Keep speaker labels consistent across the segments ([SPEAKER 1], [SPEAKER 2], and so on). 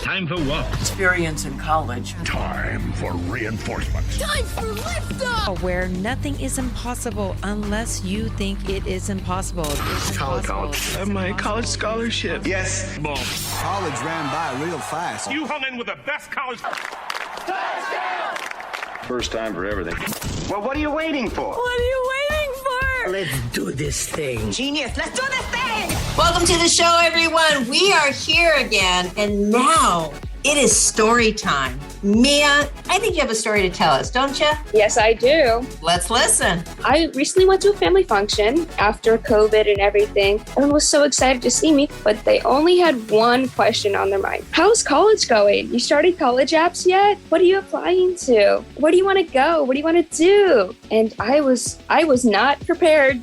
[SPEAKER 1] Time for what?
[SPEAKER 2] Experience in college.
[SPEAKER 3] Time for reinforcement.
[SPEAKER 4] Time for liftoff!
[SPEAKER 5] Where nothing is impossible unless you think it is impossible.
[SPEAKER 3] College.
[SPEAKER 6] I have my college scholarship.
[SPEAKER 3] Yes.
[SPEAKER 1] Boom.
[SPEAKER 7] College ran by real fast.
[SPEAKER 3] You hung in with the best college.
[SPEAKER 8] First time for everything.
[SPEAKER 9] Well, what are you waiting for?
[SPEAKER 4] What are you waiting for?
[SPEAKER 2] Let's do this thing.
[SPEAKER 4] Genius, let's do this thing!
[SPEAKER 10] Welcome to the show, everyone. We are here again, and now it is story time. Mia, I think you have a story to tell us, don't you?
[SPEAKER 11] Yes, I do.
[SPEAKER 10] Let's listen.
[SPEAKER 11] I recently went to a family function after COVID and everything. Everyone was so excited to see me, but they only had one question on their mind. How's college going? You started college apps yet? What are you applying to? Where do you want to go? What do you want to do? And I was not prepared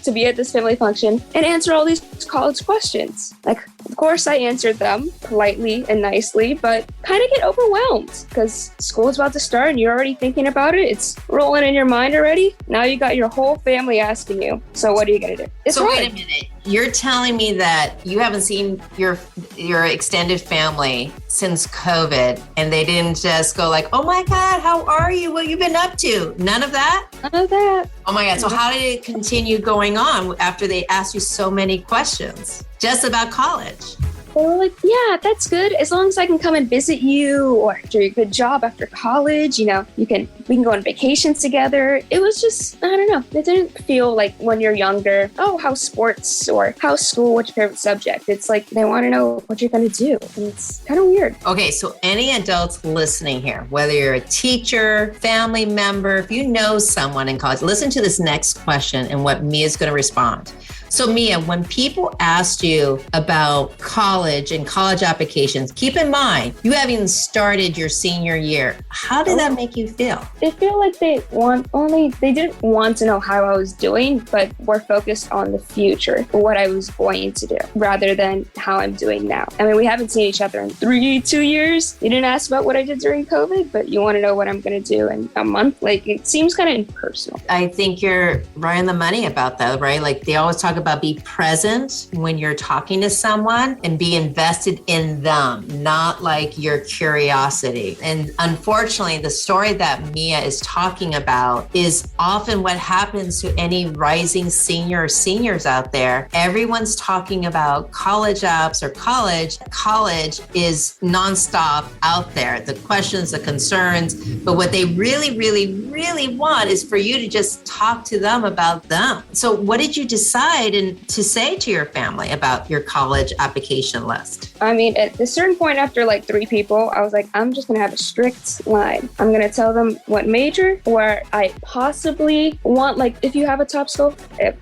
[SPEAKER 11] to be at this family function and answer all these college questions. Like, of course, I answered them politely and nicely, but kind of get overwhelmed because school's about to start and you're already thinking about it. It's rolling in your mind already. Now you got your whole family asking you. So what are you going to do? It's hard.
[SPEAKER 10] Wait a minute. You're telling me that you haven't seen your extended family since COVID and they didn't just go like, oh my God, how are you? What you been up to? None of that?
[SPEAKER 11] None of that.
[SPEAKER 10] Oh my God. So how did it continue going on after they asked you so many questions just about college?
[SPEAKER 11] They were like, yeah, that's good. As long as I can come and visit you or do a good job after college, we can go on vacations together. It was just, I don't know. It didn't feel like when you're younger, oh, how's sports or how's school? What's your favorite subject? It's like they want to know what you're going to do. And it's kind of weird.
[SPEAKER 10] Okay, so any adults listening here, whether you're a teacher, family member, if you know someone in college, listen to this next question and what Mia's going to respond. So Mia, when people asked you about college and college applications, keep in mind, you haven't started your senior year. How did that make you feel?
[SPEAKER 11] They feel like they didn't want to know how I was doing, but were focused on the future, what I was going to do, rather than how I'm doing now. I mean, we haven't seen each other in 2 years. You didn't ask about what I did during COVID, but you want to know what I'm going to do in a month. Like, it seems kind of impersonal.
[SPEAKER 10] I think you're right on the money about that, right? Like they always talk about be present when you're talking to someone and be invested in them, not like your curiosity. And unfortunately, the story that Mia is talking about is often what happens to any rising senior or seniors out there. Everyone's talking about college apps or college. College is nonstop out there. The questions, the concerns, but what they really, really, really want is for you to just talk to them about them. So what did you decide to say to your family about your college application list?
[SPEAKER 11] I mean, at a certain point after like 3 people, I was like, I'm just going to have a strict line. I'm going to tell them what major, where I possibly want, like, if you have a top school,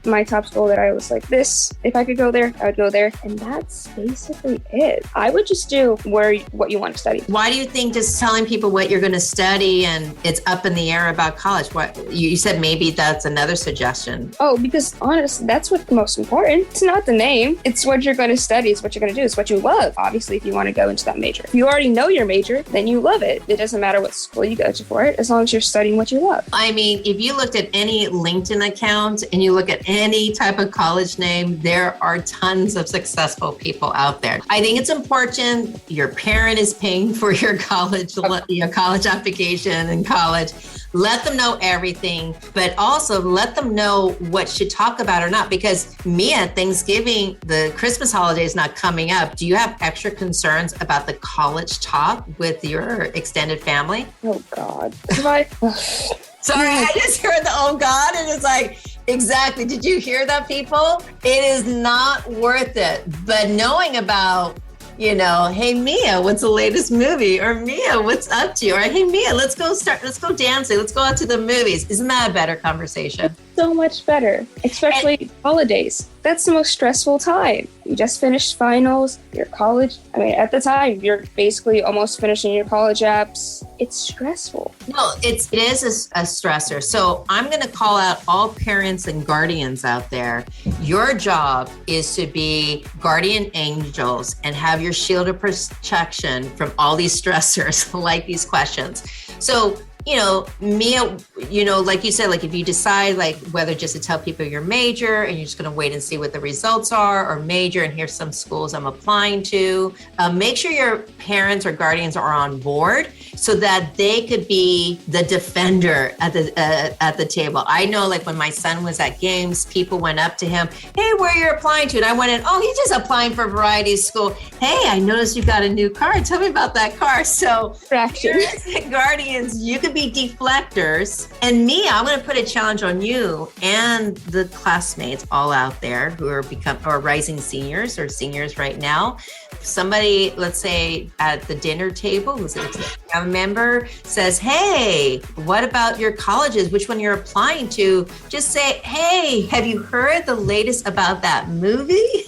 [SPEAKER 11] my top school that I was like this, if I could go there, I would go there. And that's basically it. I would just do what you want to study.
[SPEAKER 10] Why do you think just telling people what you're going to study and it's up in the air about college? What you said maybe that's another suggestion.
[SPEAKER 11] Oh, because honestly, that's what's most important. It's not the name. It's what you're going to study. It's what you're going to do. It's what you love, obviously, if you want to go into that major. If you already know your major, then you love it. It doesn't matter what school you go to for it, as long as you're studying what you love.
[SPEAKER 10] I mean, if you looked at any LinkedIn account and you look at any type of college name, there are tons of successful people out there. I think it's important. Your parent is paying for your college application in college. Let them know everything, but also let them know what should talk about or not. Because Mia, Thanksgiving, the Christmas holiday is not coming up. Do you have extra concerns about the college talk with your extended family?
[SPEAKER 11] Oh God.
[SPEAKER 10] Sorry, I just heard the oh God, and it's like, exactly. Did you hear that, people? It is not worth it. But knowing about, hey, Mia, what's the latest movie? Or Mia, what's up to you? Or hey, Mia, let's go dancing. Let's go out to the movies. Isn't that a better conversation?
[SPEAKER 11] So much better, especially holidays. That's the most stressful time. You just finished finals, your college. I mean, at the time, you're basically almost finishing your college apps. It's stressful.
[SPEAKER 10] No, it is a stressor. So I'm going to call out all parents and guardians out there. Your job is to be guardian angels and have your shield of protection from all these stressors like these questions. So Mia, like you said, like if you decide like whether just to tell people your major and you're just going to wait and see what the results are, or major and here's some schools I'm applying to, make sure your parents or guardians are on board so that they could be the defender at the table. I know like when my son was at games, people went up to him, hey, where you're applying to? And I went in, oh, he's just applying for variety school. Hey, I noticed you got a new car. Tell me about that car. So
[SPEAKER 11] Fraction.
[SPEAKER 10] guardians, you could be deflectors. And Mia, I'm going to put a challenge on you and the classmates all out there who are rising seniors or seniors right now. Somebody, let's say at the dinner table, who's a member, says, hey, what about your colleges? Which one you're applying to? Just say, hey, have you heard the latest about that movie?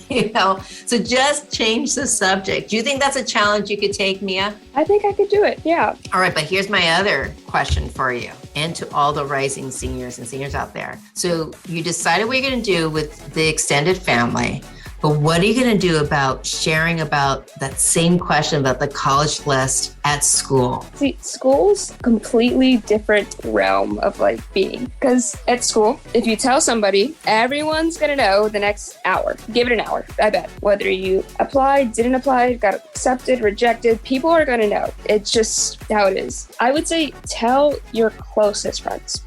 [SPEAKER 10] So just change the subject. Do you think that's a challenge you could take, Mia?
[SPEAKER 11] I think I could do it. Yeah.
[SPEAKER 10] All right, but here's my other question for you and to all the rising seniors and seniors out there. So you decided what you're going to do with the extended family. But what are you going to do about sharing about that same question about the college list at school?
[SPEAKER 11] See, school's completely different realm of like being. Because at school, if you tell somebody, everyone's going to know the next hour. Give it an hour, I bet. Whether you applied, didn't apply, got accepted, rejected, people are going to know. It's just how it is. I would say tell your closest friends.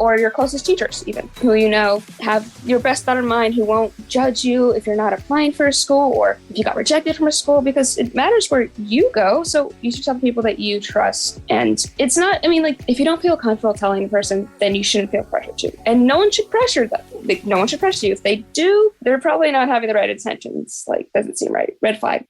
[SPEAKER 11] Or your closest teachers even, who you know have your best thought in mind, who won't judge you if you're not applying for a school or if you got rejected from a school, because it matters where you go. So you should tell the people that you trust. And it's not, if you don't feel comfortable telling a person, then you shouldn't feel pressure to. And no one should pressure them. No one should pressure you. If they do, they're probably not having the right intentions. Doesn't seem right. Red flag.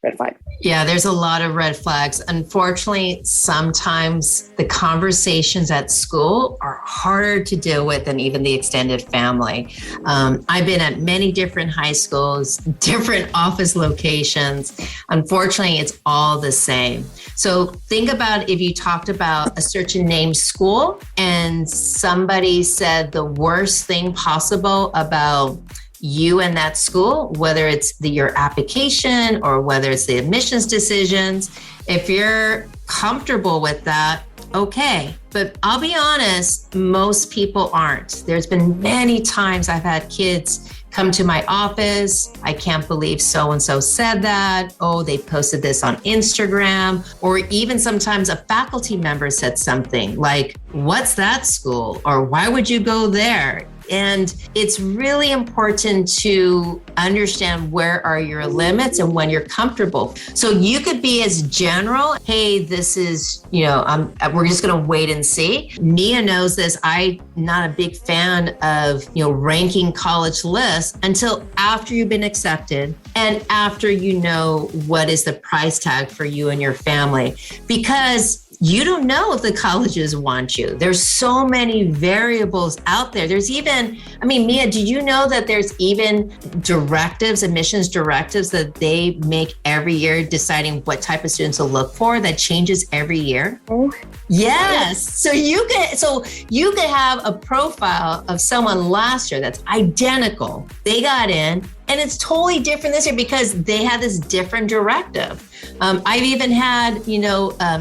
[SPEAKER 10] Yeah, there's a lot of red flags. Unfortunately, sometimes the conversations at school are harder to deal with than even the extended family. I've been at many different high schools, different office locations. Unfortunately, it's all the same. So think about if you talked about a certain named school and somebody said the worst thing possible about you and that school, whether it's your application or whether it's the admissions decisions. If you're comfortable with that, okay. But I'll be honest, most people aren't. There's been many times I've had kids come to my office. I can't believe so-and-so said that. Oh, they posted this on Instagram. Or even sometimes a faculty member said something like, what's that school? Or why would you go there? And it's really important to understand where are your limits and when you're comfortable. So you could be as general, hey, this is, we're just going to wait and see. Mia knows this. I'm not a big fan of, ranking college lists until after you've been accepted and after you know what is the price tag for you and your family. Because you don't know if the colleges want you. There's so many variables out there. There's even, Mia, did you know that there's even admissions directives that they make every year deciding what type of students to look for that changes every year?
[SPEAKER 11] Oh.
[SPEAKER 10] Yes. So you could have a profile of someone last year that's identical. They got in and it's totally different this year because they had this different directive. I've even had,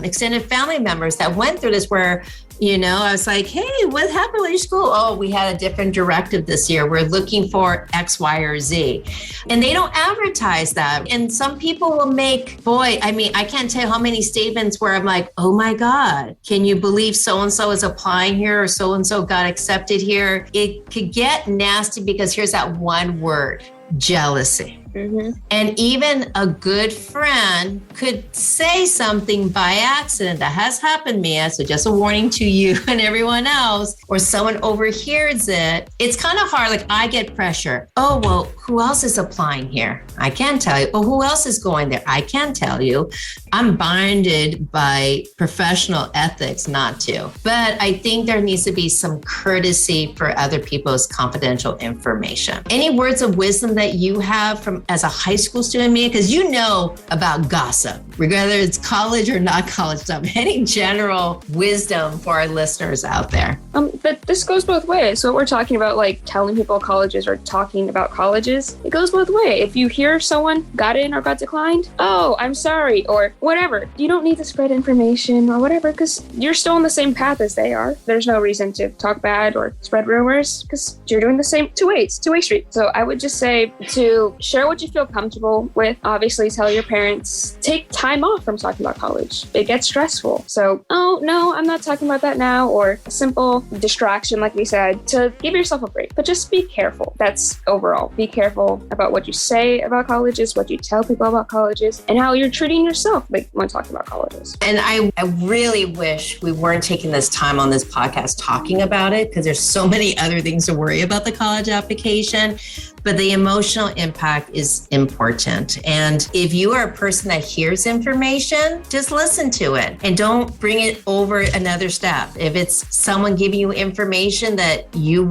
[SPEAKER 10] extended family members that went through this where, I was like, hey, what happened with your school? Oh, we had a different directive this year. We're looking for X, Y, or Z. And they don't advertise that. And some people will make, I can't tell you how many statements where I'm like, oh my God, can you believe so-and-so is applying here or so-and-so got accepted here? It could get nasty because here's that one word, jealousy. Mm-hmm. And even a good friend could say something by accident. That has happened, Mia. So just a warning to you and everyone else, or someone overhears it. It's kind of hard. Like I get pressure. Oh, well, who else is applying here? I can't tell you. Oh, who else is going there? I can't tell you. I'm binded by professional ethics not to. But I think there needs to be some courtesy for other people's confidential information. Any words of wisdom that you have from as a high school student, Mia, because you know about gossip, whether it's college or not college stuff, any general wisdom for our listeners out there?
[SPEAKER 11] But this goes both ways. So what we're talking about, like telling people colleges or talking about colleges, it goes both ways. If you hear someone got in or got declined, oh, I'm sorry, or whatever. You don't need to spread information or whatever because you're still on the same path as they are. There's no reason to talk bad or spread rumors because you're doing the same two-way street. So I would just say to share what you feel comfortable with. Obviously, tell your parents, take time off from talking about college. It gets stressful. So, oh, no, I'm not talking about that now, or a simple distraction, like we said, to give yourself a break. But just be careful. That's overall. Be careful about what you say about colleges, what you tell people about colleges, and how you're treating yourself when talking about colleges.
[SPEAKER 10] And I really wish we weren't taking this time on this podcast talking about it because there's so many other things to worry about the college application. But the emotional impact is important. And if you are a person that hears information, just listen to it and don't bring it over another step. If it's someone giving you information that you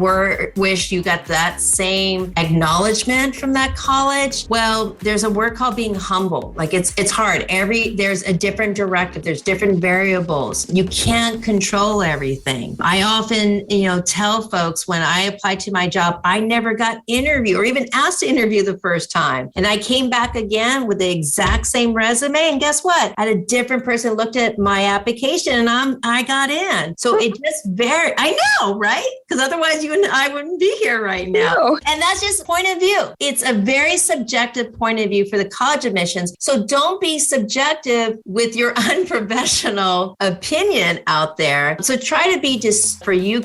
[SPEAKER 10] wish you got that same acknowledgement from that college, well, there's a word called being humble. Like it's hard. There's a different directive. There's different variables. You can't control everything. I often, tell folks when I applied to my job, I never got interviewed or even asked to interview the first time. And I came back again with the exact same resume. And guess what? I had a different person looked at my application and I got in. So it just varied. I know, right? Because otherwise you and I wouldn't be here right now.
[SPEAKER 11] No.
[SPEAKER 10] And that's just point of view. It's a very subjective point of view for the college admissions. So don't be subjective with your unprofessional opinion out there. So try to be just for you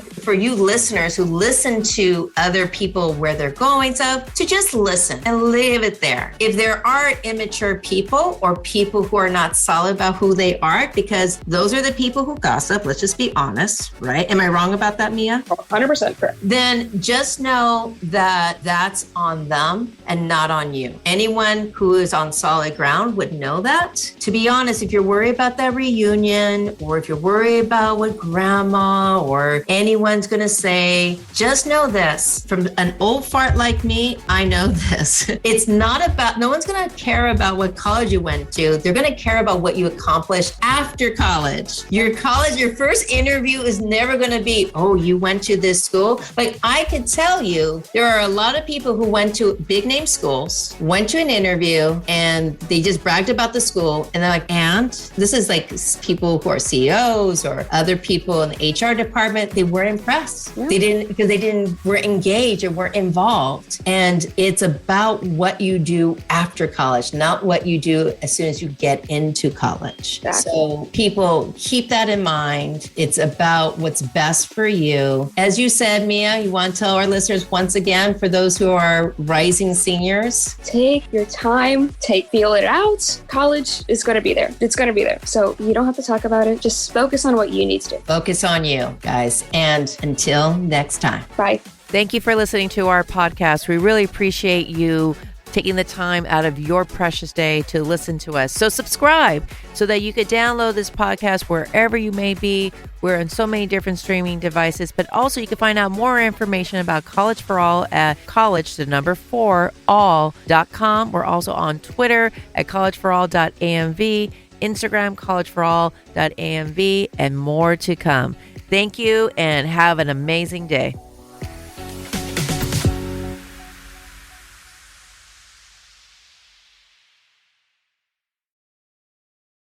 [SPEAKER 10] listeners who listen to other people where they're going. So to just listen and leave it there. If there are immature people or people who are not solid about who they are, because those are the people who gossip, let's just be honest, right? Am I wrong about that, Mia?
[SPEAKER 11] 100% correct.
[SPEAKER 10] Then just know that that's on them and not on you. Anyone who is on solid ground would know that. To be honest, if you're worried about that reunion or if you're worried about what grandma or anyone's going to say, just know this. From an old fart like me, I know this. It's not about, no one's going to care about what college you went to. They're going to care about what you accomplished after college. Your first interview is never going to be, oh, you went to this school. Like I could tell you, there are a lot of people who went to big name schools, went to an interview and they just bragged about the school. And they're like, and this is like people who are CEOs or other people in the HR department. They weren't impressed. Yeah. They weren't engaged or weren't involved. And it's about what you do after college, not what you do as soon as you get into college. Exactly. So people keep that in mind. It's about what's best for you. As you said, Mia, you want to tell our listeners once again, for those who are rising seniors?
[SPEAKER 11] Take your time, feel it out. College is going to be there. It's going to be there. So you don't have to talk about it. Just focus on what you need to do.
[SPEAKER 10] Focus on you, guys. And until next time.
[SPEAKER 11] Bye.
[SPEAKER 5] Thank you for listening to our podcast. We really appreciate you taking the time out of your precious day to listen to us. So subscribe so that you could download this podcast wherever you may be. We're on so many different streaming devices, but also you can find out more information about College for All at college4all.com. We're also on Twitter at collegeforall.amv, Instagram collegeforall.amv, and more to come. Thank you and have an amazing day.